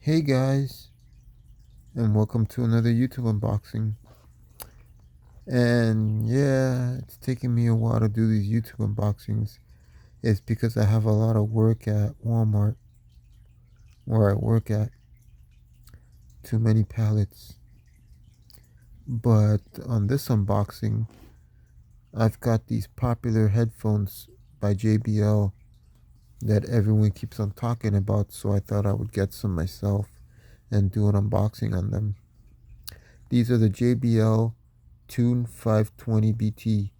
Hey guys, and welcome to another YouTube unboxing. And yeah, it's taking me a while to do these YouTube unboxings. It's because I have a lot of work at Walmart where I work at. Too many pallets. But on this unboxing, I've got these popular headphones by JBL that everyone keeps on talking about, so I thought I would get some myself and do an unboxing on them. These are the JBL Tune 520 BT.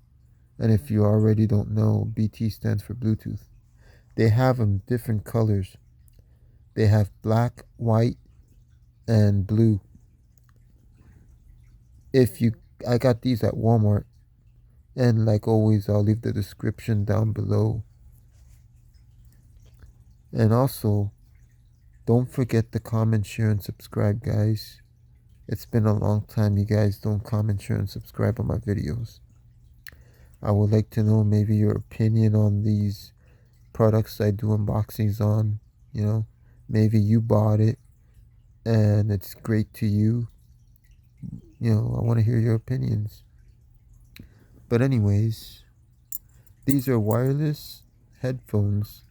And if you already don't know, BT stands for Bluetooth. They have them different colors. They have black, white, and blue. If you, I got these at Walmart, and like always, I'll leave the description down below. And also, don't forget to comment, share, and subscribe, guys. It's been a long time you guys don't comment, share, and subscribe on my videos. I would like to know maybe your opinion on these products I do unboxings on. You know, maybe you bought it and it's great to you. I want to hear your opinions. But anyways, these are wireless headphones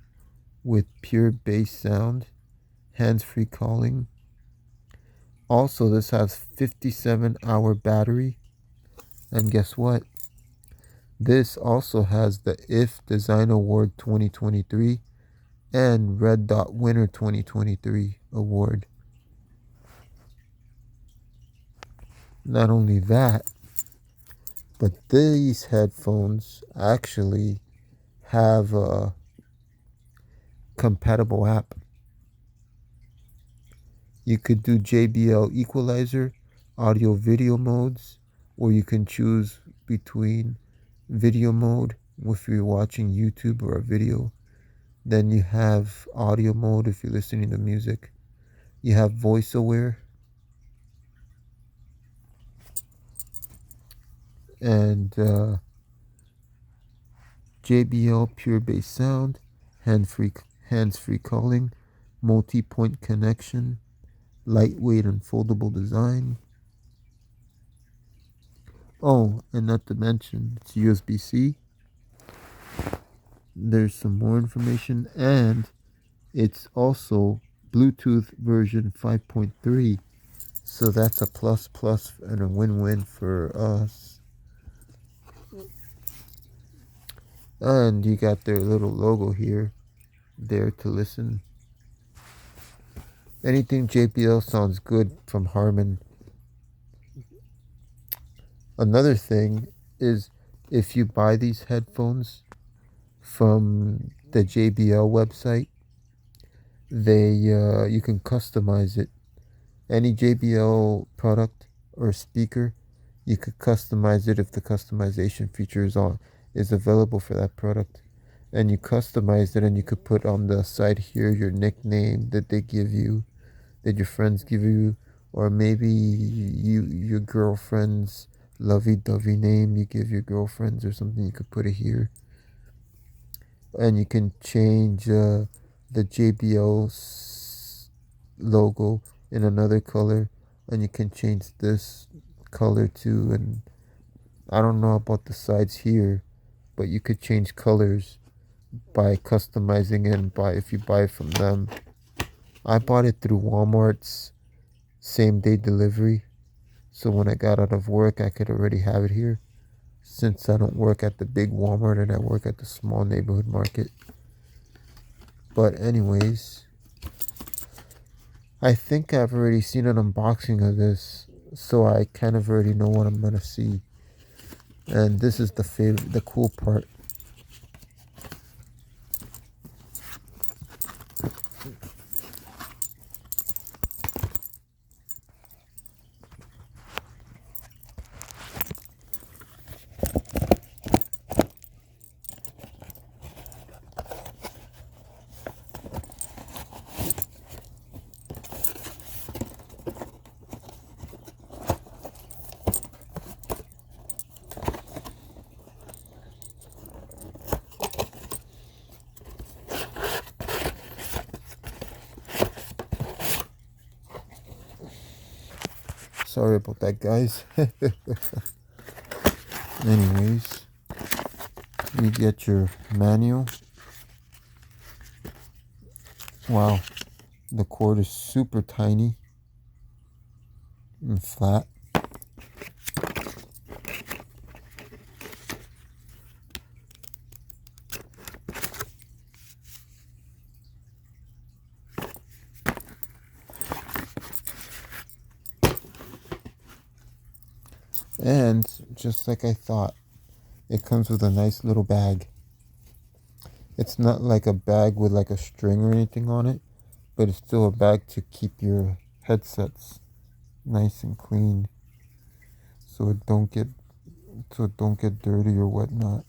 with pure bass sound, hands-free calling. Also, this has 57-hour battery. And guess what? This also has the IF Design Award 2023 and Red Dot Winner 2023 award. Not only that, but these headphones actually have a compatible app. You could do JBL equalizer, audio video modes, or you can choose between video mode if you're watching YouTube or a video. Then you have audio mode if you're listening to music. You have voice aware and JBL Pure Bass Sound, hands-free calling, multi-point connection, lightweight and foldable design. Oh, and not to mention, it's USB-C. There's some more information, and it's also Bluetooth version 5.3. So that's a plus plus and a win-win for us. And you got their little logo here, there to listen. Anything JBL sounds good from Harman. Another thing is if you buy these headphones from the JBL website, you can customize it. Any JBL product or speaker, you could customize it if the customization feature is available for that product. And you customize it, and you could put on the side here your nickname that they give you, that your friends give you, or maybe your girlfriend's lovey-dovey name you give your girlfriends or something. You could put it here, and you can change the JBL logo in another color, and you can change this color too. And I don't know about the sides here, but you could change colors by customizing it and if you buy it from them. I bought it through Walmart's same day delivery, so when I got out of work I could already have it here, since I don't work at the big Walmart and I work at the small neighborhood market. But anyways, I think I've already seen an unboxing of this, so I kind of already know what I'm gonna see. And this is the cool part. Sorry about that, guys. Anyways, you get your manual. Wow, the cord is super tiny and flat. And just like I thought, it comes with a nice little bag. It's not like a bag with like a string or anything on it, but it's still a bag to keep your headsets nice and clean, so it don't get dirty or whatnot.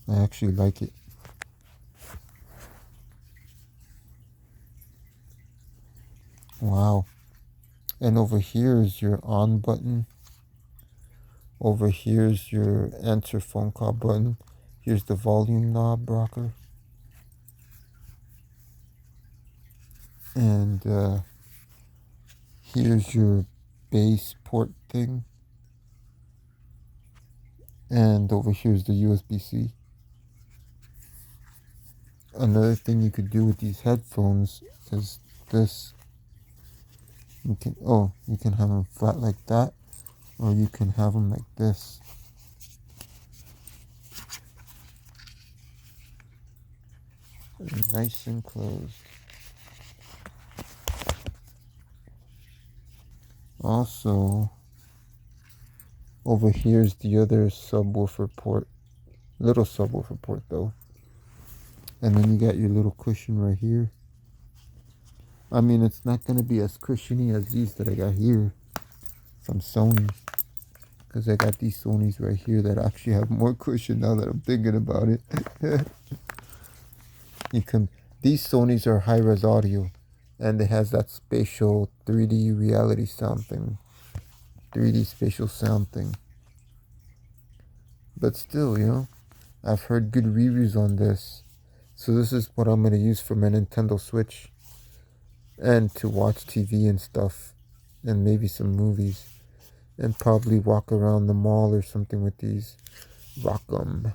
I actually like it. Wow. And over here is your on button. Over here is your answer phone call button. Here's the volume knob rocker. And here's your bass port thing. And over here's the USB-C. Another thing you could do with these headphones is this. You can have them flat like that, or you can have them like this. Nice and closed. Also, over here's the other subwoofer port. Little subwoofer port though. And then you got your little cushion right here. I mean, it's not going to be as cushiony as these that I got here from Sony, because I got these Sonys right here that actually have more cushion now that I'm thinking about it. These Sonys are high-res audio, and it has that spatial 3D reality sound thing, 3D spatial sound thing. But still, I've heard good reviews on this, so this is what I'm going to use for my Nintendo Switch, and to watch TV and stuff, and maybe some movies, and probably walk around the mall or something with these. Rock 'em.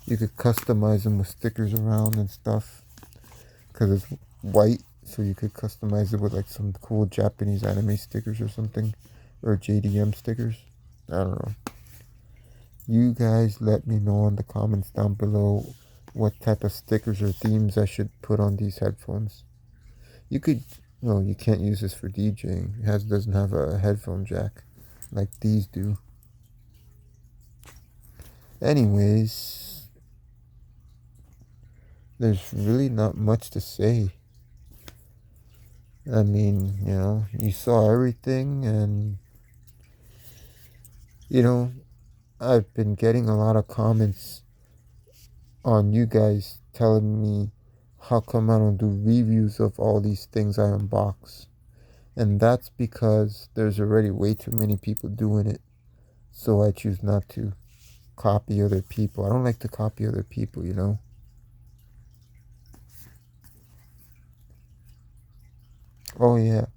You could customize them with stickers around and stuff, because it's white, so you could customize it with like some cool Japanese anime stickers or something, or JDM stickers. I don't know. You guys let me know in the comments down below what type of stickers or themes I should put on these headphones. You could, no, you can't use this for DJing. It doesn't have a headphone jack like these do. Anyways, there's really not much to say. I mean, you saw everything, and I've been getting a lot of comments on you guys telling me how come I don't do reviews of all these things I unbox. And that's because there's already way too many people doing it. So I choose not to copy other people. I don't like to copy other people, Oh yeah,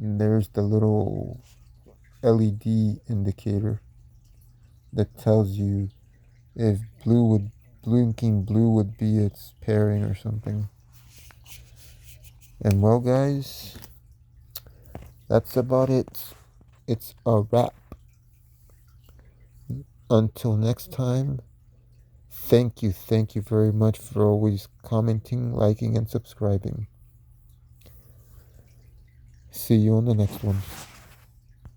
and there's the little LED indicator that tells you if blinking blue would be its pairing or something. And well, guys, that's about it. It's a wrap. Until next time, thank you very much for always commenting, liking, and subscribing. See you on the next one.